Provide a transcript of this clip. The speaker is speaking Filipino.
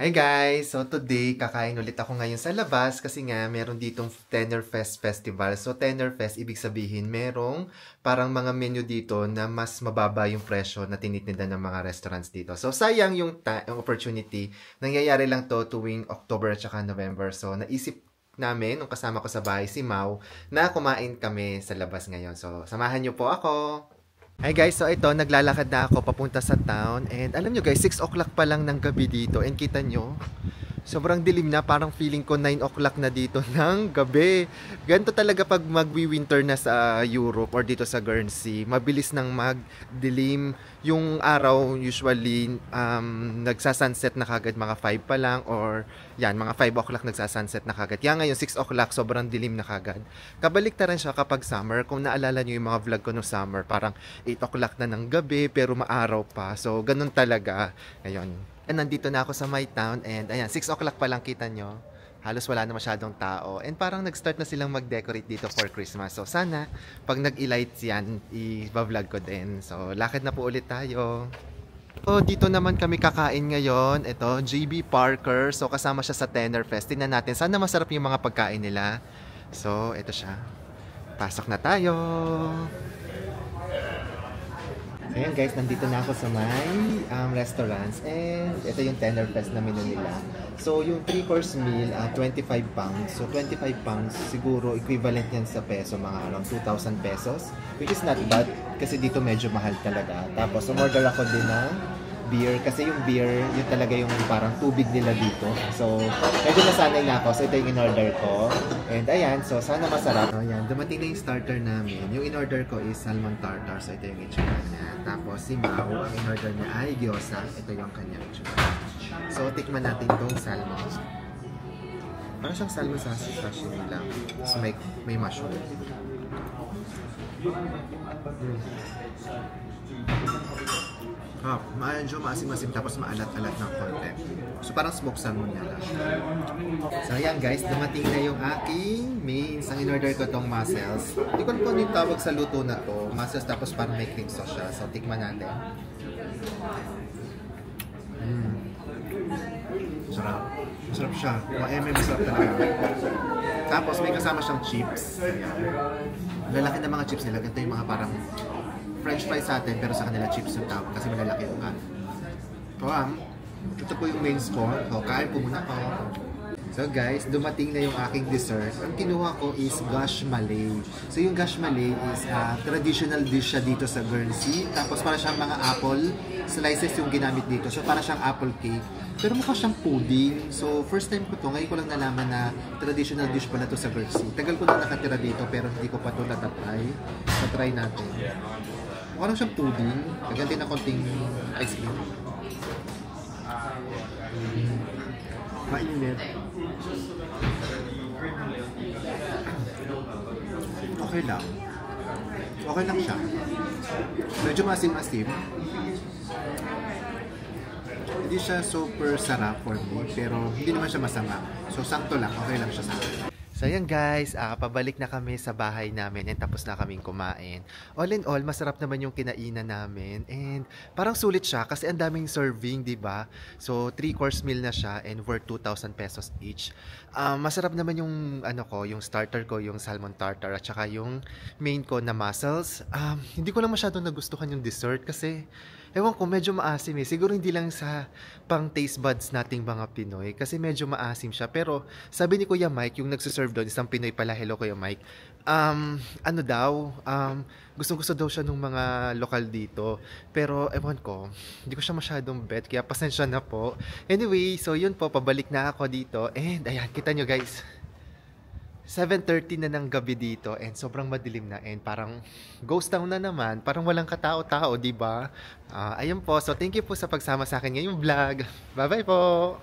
Hi guys! So today, kakain ulit ako ngayon sa labas kasi nga meron ditong Tenor Fest Festival. So Tenor Fest, ibig sabihin merong parang mga menu dito na mas mababa yung presyo na tinitinda ng mga restaurants dito. So sayang yung opportunity. Nangyayari lang to tuwing October at saka November. So naisip namin, nung kasama ko sa bahay si Mau, na kumain kami sa labas ngayon. So samahan niyo po ako! Hi guys, so ito, naglalakad na ako papunta sa town and alam nyo guys, 6 o'clock pa lang ng gabi dito and kita nyo, sobrang dilim na, parang feeling ko 9 o'clock na dito ng gabi. Ganito talaga pag magwi-winter na sa Europe or dito sa Guernsey, mabilis nang magdilim. Yung araw usually nagsasunset na kagad mga 5 pa lang or yan, mga 5 o'clock nagsasunset na kagad. Yan ngayon 6 o'clock, sobrang dilim na kagad. Kabaliktaran siya kapag summer. Kung naalala nyo yung mga vlog ko no summer, parang 8 o'clock na ng gabi pero maaraw pa. So ganun talaga. Ngayon, nandito na ako sa my town and ayan, 6 o'clock pa lang kita nyo. Halos wala na masyadong tao. And parang nag-start na silang mag-decorate dito for Christmas. So sana, pag nag-lights yan, i-vlog ko din. So lakad na po ulit tayo. So dito naman kami kakain ngayon. Ito, JB Parker. So kasama siya sa Tenor Fest. Tingnan natin, sana masarap yung mga pagkain nila. So ito siya. Pasok na tayo. Ayan guys, nandito na ako sa may restaurants and ito yung Tenor Fest na menu nila. So yung 3-course meal, 25 pounds. So 25 pounds, siguro equivalent yan sa peso, mga around 2,000 pesos. Which is not bad kasi dito medyo mahal talaga. Tapos umorder ako din ng beer kasi yung beer, yun talaga yung parang tubig nila dito. So medyo nasanay na ako. So ito yung in-order ko. And ayan, so sana masarap. So ayan, dumating na yung starter namin. Yung in-order ko is salmon tartar. So ito yung itsura niya. Tapos si Mau, ang in-order niya ay gyoza. Ito yung kanyang itsura. So tikman natin itong salmon. Parang siyang salmon sa sashimi lang. So may mushroom. Medyo maasim-asim tapos maalat-alat ng konti. So parang smoked salmon niya lang. So ayan guys, dumating na yung aking mains. Ang in-order ko tong mussels. Hindi ko alam kung yung tawag sa luto na to. Mussels tapos parang may cream sauce siya. So tikman natin. Masarap. Masarap siya. Masarap talaga. Tapos may kasama siyang chips. Ayan. Lalaki na mga chips nila. Ganito yung mga parang French fries sa atin, pero sa kanila chips yung tawag kasi malalaki yung kan. So, ito po yung mains ko. So, kain po muna ako. So guys, dumating na yung aking dessert. Ang kinuha ko is gosh malay. So yung gosh malay is traditional dish siya dito sa Guernsey. Tapos para siyang mga apple slices yung ginamit dito. So para siyang apple cake. Pero mukha siyang pudding. So first time ko to. Ngayon ko lang nalaman na traditional dish pala to sa Guernsey. Tagal ko na nakatira dito pero hindi ko pa to natatry. So try natin. Mukha lang siyang pudding. Kaganti na konting ice cream. Mainit. Okay lang. Okay lang siya. Medyo maasim-asim. Hindi siya super sarap for me, pero hindi naman siya masama. So, sakto lang. Okay lang siya sa akin. So ayan guys, pabalik na kami sa bahay namin and tapos na kaming kumain. All in all, masarap naman yung kinainan namin and parang sulit siya kasi ang daming serving, di ba? So 3-course meal na siya and worth 2,000 pesos each. Masarap naman yung yung starter ko, yung salmon tartar at saka yung main ko na mussels. Hindi ko lang masyadong nagustuhan yung dessert kasi ewan ko, medyo maasim eh. Siguro hindi lang sa pang taste buds nating mga Pinoy kasi medyo maasim siya. Pero sabi ni Kuya Mike, yung nagsiserve doon, isang Pinoy pala, hello Kuya Mike, gustong-gusto daw siya ng mga lokal dito. Pero ewan ko, hindi ko siya masyadong bet, kaya pasensya na po. Anyway, so yun po, pabalik na ako dito. And ayan, kita nyo guys, 7:30 na ng gabi dito and sobrang madilim na and parang ghost town na naman, parang walang katao-tao, di ba? Ayun po, so thank you po sa pagsama sa akin ngayong vlog. Bye-bye po!